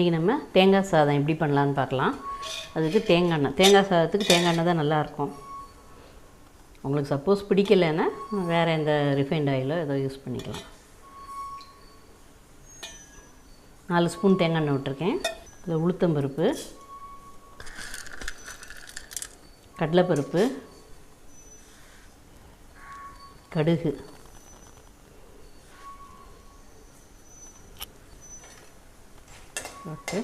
இன்றைக்கி நம்ம தேங்காய் சாதம் எப்படி பண்ணலான்னு பார்க்கலாம். அதுக்கு தேங்காய் சாதத்துக்கு தேங்காய் எண்ணெய் தான் நல்லாயிருக்கும். உங்களுக்கு சப்போஸ் பிடிக்கலைன்னா வேறு எந்த ரிஃபைண்ட் ஆயிலோ ஏதோ யூஸ் பண்ணிக்கலாம். 4 ஸ்பூன் தேங்காய் எண்ணெய் விட்டுருக்கேன். இதில் உளுத்தம்பருப்பு, கடலைப்பருப்பு, கடுகு, போட்டு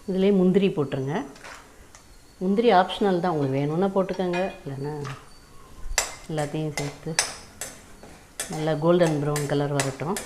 இதிலே முந்திரி போட்டுருங்க. முந்திரி ஆப்ஷனல் தான், உங்களுக்கு வேணும்னா போட்டுக்கோங்க, இல்லைன்னா எல்லாத்தையும் சேர்த்து நல்லா கோல்டன் ப்ரௌன் கலர் வரட்டும்.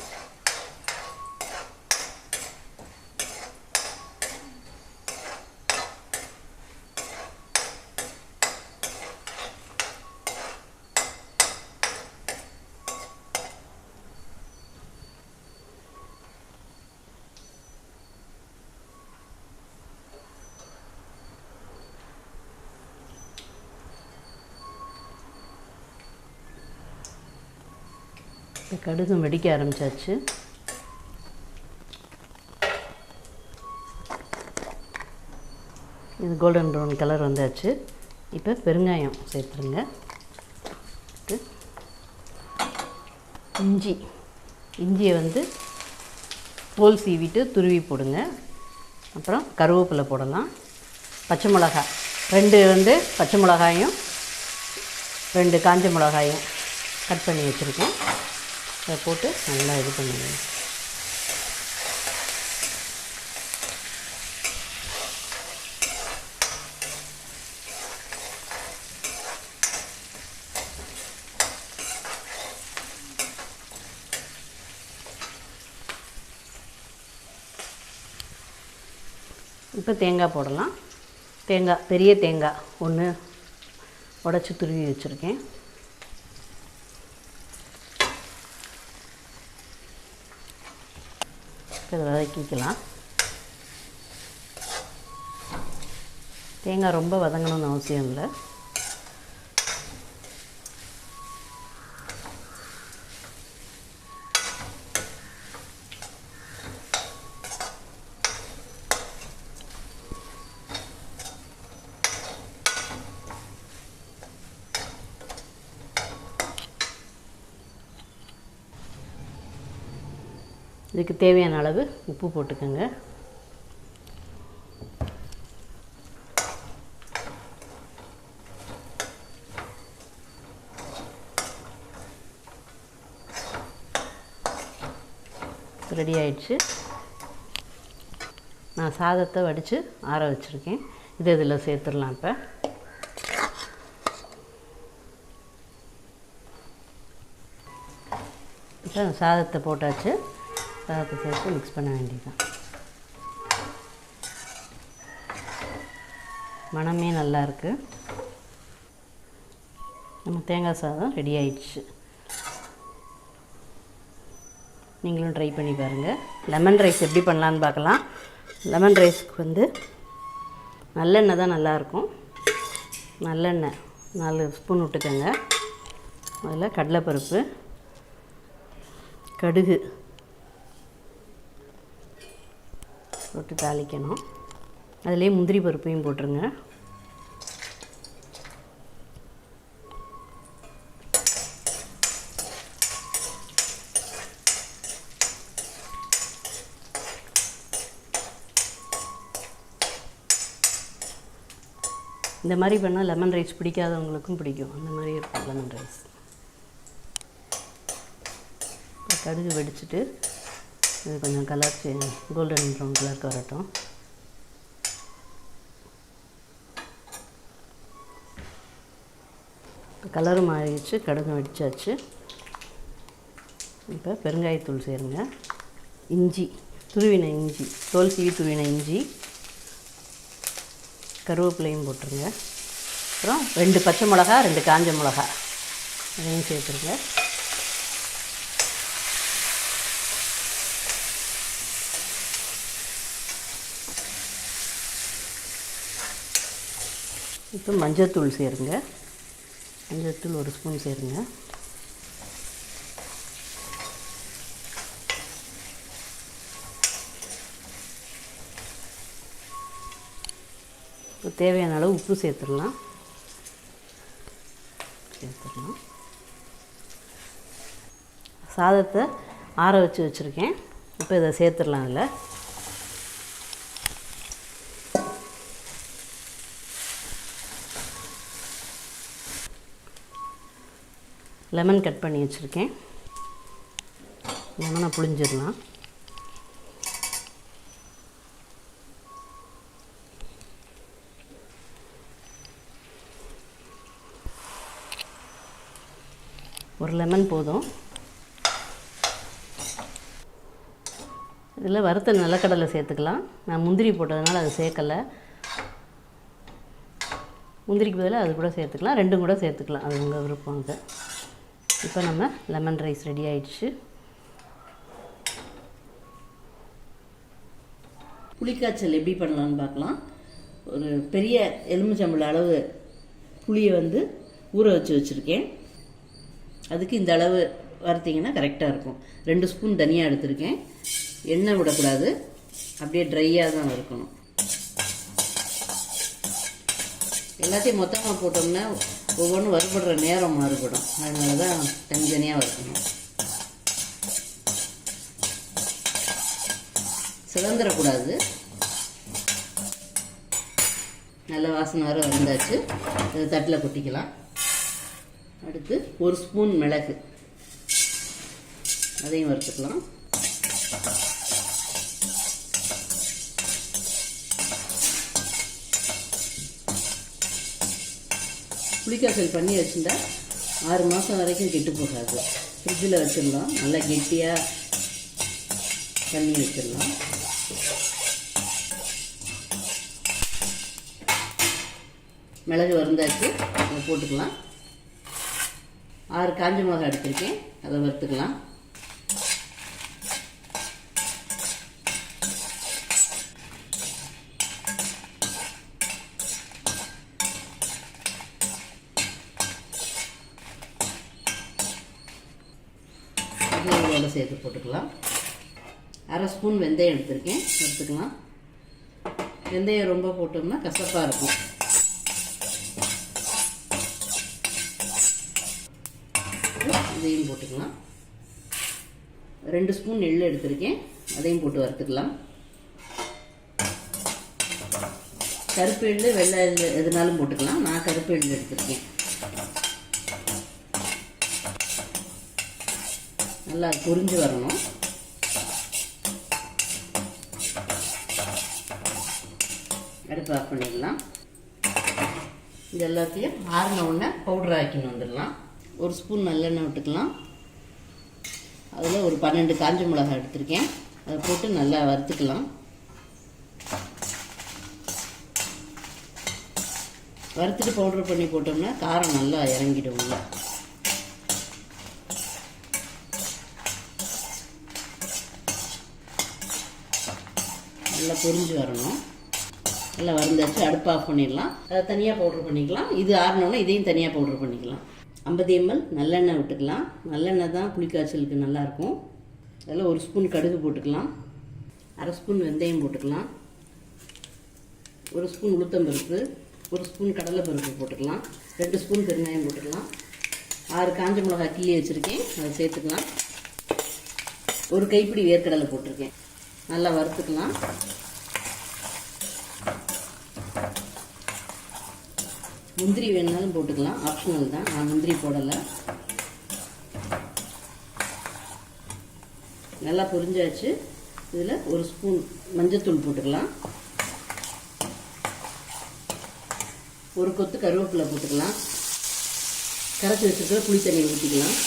கடுகும் வெடிக்க ஆரம்பிச்சாச்சு. இது கோல்டன் ப்ரௌன் கலர் வந்தாச்சு. இப்போ பெருங்காயம் சேர்த்துருங்க. இஞ்சியை தோல் சீவிட்டு துருவி போடுங்க. அப்புறம் கருவேப்பிலை போடலாம். பச்சை மிளகாய் 2 பச்சை மிளகாயும் 2 காஞ்ச மிளகாயும் கட் பண்ணி வச்சுருக்கேன். அதை போட்டு நல்லா இது பண்ணுங்க. இப்போ தேங்காய் போடலாம். பெரிய தேங்காய் 1 உடச்சி துருவி வச்சுருக்கேன். இதை வதக்கிக்கலாம். தேங்காய் ரொம்ப வதங்கணும்னு அவசியம் இல்லை. இதுக்கு தேவையான அளவு உப்பு போட்டுக்கோங்க. ரெடி ஆயிடுச்சு. நான் சாதத்தை வடித்து ஆற வச்சுருக்கேன். இதில் சேர்த்துடலாம். இப்போ சாதத்தை போட்டாச்சு. சாதத்தை சேர்த்து மிக்ஸ் பண்ண வேண்டியதுதான். மணமே நல்லாயிருக்கு. நம்ம தேங்காய் சாதம் ரெடி ஆயிடுச்சு. நீங்களும் ட்ரை பண்ணி பாருங்கள். லெமன் ரைஸ் எப்படி பண்ணலான்னு பார்க்கலாம். லெமன் ரைஸ்க்கு நல்லெண்ணெய் தான் நல்லாயிருக்கும். நல்லெண்ணெய் 4 ஸ்பூன் விட்டுக்கோங்க. அதில் கடலைப்பருப்பு, கடுகு போட்டு தாளிக்கணும். அதிலே முந்திரி பருப்பையும் போட்டுருங்க. இந்த மாதிரி பண்ணால் லெமன் ரைஸ் பிடிக்காதவங்களுக்கும் பிடிக்கும். அந்த மாதிரி இருக்கும் லெமன் ரைஸ். கடுகு வெடிச்சிட்டு இது கொஞ்சம் கலர் கோல்டன் ப்ரௌன் கலருக்கு வரட்டும். கலரும் மாறிடுச்சு, கடுகு வெடிச்சாச்சு. இப்போ பெருங்காயத்தூள் சேருங்க. இஞ்சி, தோல் சீவி துருவின இஞ்சி, கருவேப்பிலையும் போட்டுருங்க. அப்புறம் 2 பச்சை மிளகா, 2 காஞ்ச மிளகா அதையும் சேர்த்துருங்க. இப்போ மஞ்சள்தூள் சேருங்க. மஞ்சள்தூள் 1 ஸ்பூன் சேருங்க. இப்போ தேவையான அளவு உப்பு சேர்த்துடலாம். சாதத்தை ஆற வச்சுருக்கேன். இப்போ இதை சேர்த்துடலாம். அதில் லெமன் கட் பண்ணி வச்சுருக்கேன். லெமனை புழிஞ்சிடலாம். ஒரு லெமன் போதும். இதில் வறுத்த நிலக்கடலை சேர்த்துக்கலாம். நான் முந்திரி போட்டதுனால அது சேர்க்கலை. முந்திரிக்கு பதிலாக அது கூட சேர்த்துக்கலாம், 2 கூட சேர்த்துக்கலாம், அது உங்கள் விருப்பம். அது இப்போ நம்ம லெமன் ரைஸ் ரெடி ஆயிடுச்சு. புளிக்காய்ச்சல் எப்படி பண்ணலான்னு பார்க்கலாம். ஒரு பெரிய எலுமிச்சம்பழ அளவு புளியை ஊற வச்சுருக்கேன். அதுக்கு இந்த அளவு வறுத்திங்கன்னா கரெக்டாக இருக்கும். 2 ஸ்பூன் தனியாக எடுத்திருக்கேன். எண்ணெய் விடக்கூடாது, அப்படியே ட்ரையாக தான் இருக்கணும். எல்லாத்தையும் மொத்தமாக போட்டோம்னா ஒவ்வொன்றும் வறுபடுற நேரம் மாறுபடும். அதனால தான் தனித்தனியாக வறுக்கணும். சிதந்திரக்கூடாது. நல்ல வாசனை வர வந்தாச்சு. இது தட்டில் கொட்டிக்கலாம். அடுத்து 1 ஸ்பூன் மிளகு, அதையும் வறுத்துக்கலாம். புளிக்காய்ச்சல் பண்ணி வச்சுருந்தா 6 மாதம் வரைக்கும் கெட்டு போகாது. ஃப்ரிட்ஜில் வச்சிடலாம். நல்லா கெட்டியாக பண்ணி வச்சிடலாம். மிளகு வறுந்தாச்சு, அதை போட்டுக்கலாம். 6 காஞ்ச மிளகாய் எடுத்திருக்கேன், அதை வறுத்துக்கலாம். இதோட சேர்த்து போட்டுக்கலாம். 1/2 ஸ்பூன் வெந்தயம் எடுத்திருக்கேன், வறுத்துக்கலாம். வெந்தயம் ரொம்ப போட்டோம்னா கசப்பாக இருக்கும். இதையும் போட்டுக்கலாம். 2 ஸ்பூன் எள்ளு எடுத்திருக்கேன், அதையும் போட்டு வறுத்துக்கலாம். கருப்பு எள்ளு வெள்ளை எள்ளு எதுனாலும் போட்டுக்கலாம். நான் கருப்பு எள்ளு எடுத்திருக்கேன். நல்லா பொரிஞ்சு வரணும். அடுப்பு ஆஃப் பண்ணிடலாம். இது எல்லாத்தையும் ஆறின உடனே பவுடர் ஆக்கின்னு வந்துடலாம். 1 ஸ்பூன் நல்லெண்ணெய் விட்டுக்கலாம். அதில் ஒரு 12 காஞ்ச மிளகாய் எடுத்திருக்கேன், அதை போட்டு நல்லா வறுத்துக்கலாம். வறுத்துட்டு பவுடர் பண்ணி போட்டோம்னா காரம் நல்லா இறங்கிடும் உள்ள. நல்லா பொரிஞ்சு வரணும். நல்லா வறுந்தாச்சு. அடுப்பு ஆஃப் பண்ணிடலாம். அதை தனியாக பவுட்ரு பண்ணிக்கலாம். இது ஆறினோன்னா இதையும் தனியாக பவுட்ரு பண்ணிக்கலாம். 50 ml நல்லெண்ணெய் விட்டுக்கலாம். நல்லெண்ணெய் தான் புளிக்காய்ச்சலுக்கு நல்லாயிருக்கும். அதில் 1 ஸ்பூன் கடுகு போட்டுக்கலாம். 1/2 ஸ்பூன் வெந்தயம் போட்டுக்கலாம். 1 ஸ்பூன் உளுத்தம்பருப்பு, 1 ஸ்பூன் கடலைப்பருப்பு போட்டுக்கலாம். 2 ஸ்பூன் பெருங்காயம் போட்டுக்கலாம். 6 காஞ்ச மிளகாய் கிள்ளி வச்சுருக்கேன், அதை சேர்த்துக்கலாம். 1 கைப்பிடி வேர்க்கடலை போட்டிருக்கேன். நல்லா வறுத்துக்கலாம். முந்திரி வேணுனாலும் போட்டுக்கலாம், ஆப்ஷனல் தான். நான் முந்திரி போடலை. நல்லா பொரிஞ்சாச்சு. இதில் 1 ஸ்பூன் மஞ்சத்தூள் போட்டுக்கலாம். 1 கொத்து கருவேப்பிலை போட்டுக்கலாம். கரைச்சி வச்சுருக்கிற புளி தண்ணியை ஊற்றிக்கலாம்.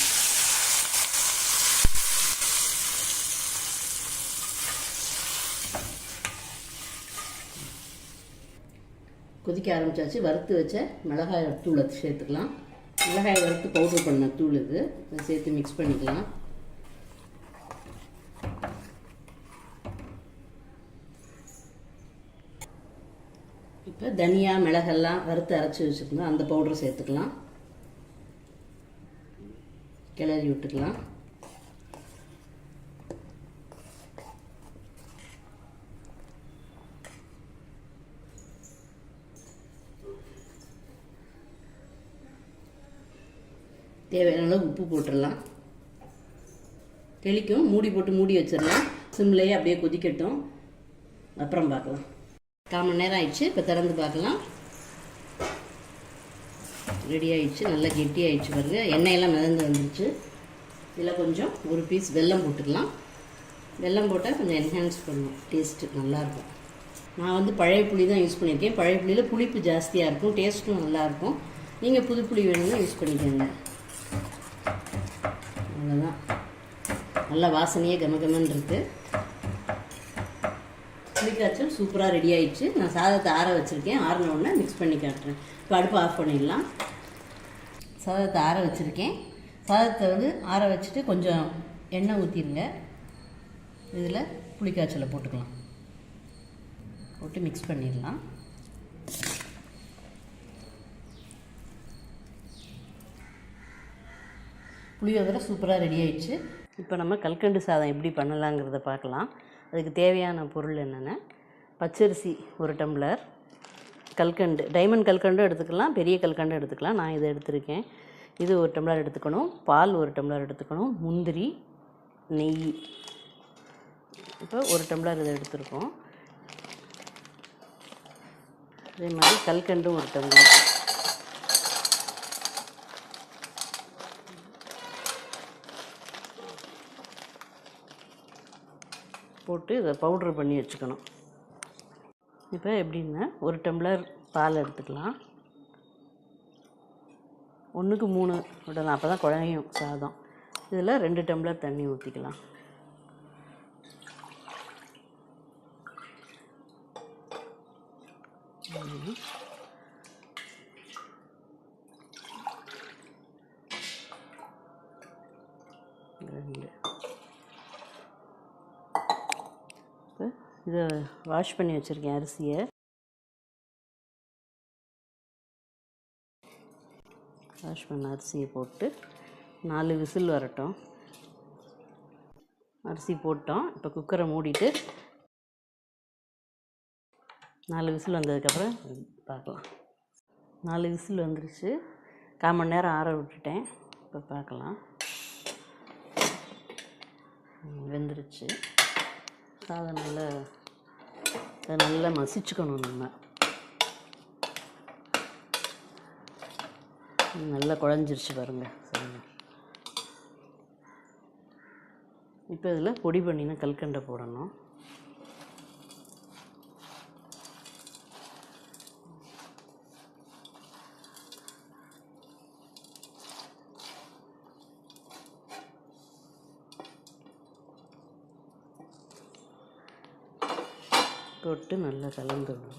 கொதிக்க ஆரம்பித்தாச்சு. வறுத்து வச்ச மிளகாய் தூளை சேர்த்துக்கலாம். மிளகாய் வறுத்து பவுட்ரு பண்ண தூள் இது, அதை சேர்த்து மிக்ஸ் பண்ணிக்கலாம். இப்போ இப்போ தனியா மிளகெல்லாம் வறுத்து அரைச்சி வச்சுக்கணும், அந்த பவுடரை சேர்த்துக்கலாம். கிளறி விட்டுக்கலாம். தேவையான அளவு உப்பு போட்டுடலாம். தெளிக்கும், மூடி போட்டு மூடி வச்சிடலாம். சிம்லேயே அப்படியே கொதிக்கட்டும், அப்புறம் பார்க்கலாம். 1/4 மணி நேரம் ஆயிடுச்சு. இப்போ திறந்து பார்க்கலாம். ரெடி ஆயிடுச்சு, நல்லா கெட்டி ஆயிடுச்சு பாருங்க. எண்ணெயெல்லாம் மிதந்து வந்துடுச்சு. இதில் கொஞ்சம் ஒரு பீஸ் வெல்லம் போட்டுக்கலாம். வெல்லம் போட்டால் கொஞ்சம் என்ஹான்ஸ் பண்ணும், டேஸ்ட்டு நல்லாயிருக்கும். நான் வந்து பழைய புளி தான் யூஸ் பண்ணியிருக்கேன். பழைய புளியில் புளிப்பு ஜாஸ்தியாக இருக்கும், டேஸ்ட்டும் நல்லாயிருக்கும். நீங்கள் புது புளி வேணும்னா யூஸ் பண்ணிக்கோங்க. அவ்வளோதான், நல்லா வாசனையே கமகமன்னு இருக்குது. புளிக்காய்ச்சல் சூப்பராக ரெடி ஆயிடுச்சு. நான் சாதத்தை ஆற வச்சுருக்கேன். ஆறின உடனே மிக்ஸ் பண்ணி காட்டுறேன். இப்போ அடுப்பு ஆஃப் பண்ணிடலாம். சாதத்தை ஆற வச்சுருக்கேன். சாதத்தை வந்து ஆற வச்சுட்டு கொஞ்சம் எண்ணெய் ஊற்றிடுங்க. இதில் புளிக்காய்ச்சலை போட்டுக்கலாம். போட்டு மிக்ஸ் பண்ணிடலாம். புளியோதரை சூப்பராக ரெடி ஆயிடுச்சு. இப்போ நம்ம கல்கண்டு சாதம் எப்படி பண்ணலாங்கிறத பார்க்கலாம். அதுக்கு தேவையான பொருள் என்னென்ன: பச்சரிசி 1 டம்ளர், கல்கண்டு, டைமண்ட் கல்கண்டும் எடுத்துக்கலாம், பெரிய கல்கண்டும் எடுத்துக்கலாம். நான் இதை எடுத்திருக்கேன். இது 1 டம்ளர் எடுத்துக்கணும். பால் 1 டம்ளர் எடுத்துக்கணும். முந்திரி, நெய். இப்போ 1 டம்ளர் இதை எடுத்துருக்கோம். அதே மாதிரி கல்கண்டும் 1 டம்ளர். போட்டு இதை பவுட்ரு பண்ணி வச்சுக்கணும். இப்போ எப்படின்னா 1 டம்ளர் பால் எடுத்துக்கலாம். 1க்கு 3 விடலாம், அப்போ தான் குழையும் சாதம். இதில் 2 டம்ளர் தண்ணி ஊற்றிக்கலாம். இதை வாஷ் பண்ணி வச்சுருக்கேன் அரிசியை. வாஷ் பண்ண அரிசியை போட்டு 4 விசில் வரட்டும். அரிசி போட்டோம். இப்போ குக்கரை மூடிட்டு 4 விசில் வந்ததுக்கப்புறம் பார்க்கலாம். 4 விசில் வந்துருச்சு. 1/4 மணி நேரம் ஆற விட்டுட்டேன். இப்போ பார்க்கலாம். வெந்துருச்சு. சாதம் நல்லா மசிச்சுக்கணும். நம்ம நல்லா குழஞ்சிருச்சு பாருங்க. சரிங்க. இப்போ இதில் பொடி பண்ணின கல்கண்டை போடணும். போட்டு நல்லா கலந்துடணும்.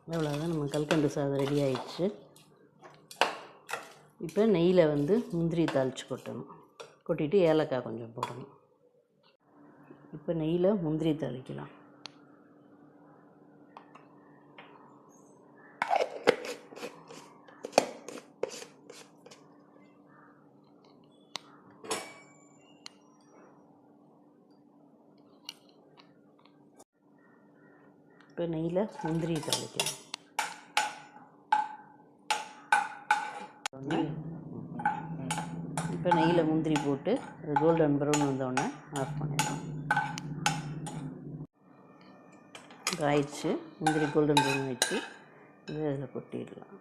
அவ்வளோதான், நம்ம கல்கண்டு சாதம் ரெடி ஆயிடுச்சு. இப்போ நெய்யில் வந்து முந்திரி தாளித்து கொட்டணும். கொட்டிட்டு ஏலக்காய் கொஞ்சம் போடணும். இப்போ நெய்யில் முந்திரி தாளிக்கலாம். இப்போ நெய்யில் முந்திரி தாளிக்கலாம். இப்போ நெய்யில் முந்திரி போட்டு அது கோல்டன் ப்ரௌன் வந்தோடனே ஆஃப் பண்ணிடலாம். இப்போ ஆயிடுச்சு, முந்திரி கோல்டன் ப்ரௌன் ஆயிடுச்சு. இது அதில் கொட்டிடலாம்.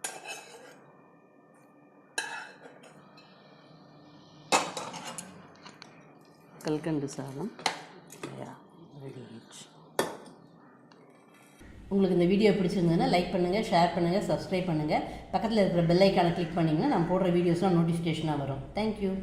கல்கண்டு சாதம் ரெடி ஆயிடுச்சு. உங்களுக்கு இந்த வீடியோ பிடிச்சிருந்ததுன்னா லைக் பண்ணுங்கள், ஷேர் பண்ணுங்கள், சப்ஸ்கிரைப் பண்ணுங்கள். பக்கத்தில் இருக்கிற பெல் ஐக்கானை கிளிக் பண்ணிங்கன்னா நான் போடுற வீடியோஸ்லாம் நோட்டிஃபிகேஷனாக வரும். தேங்க்யூ.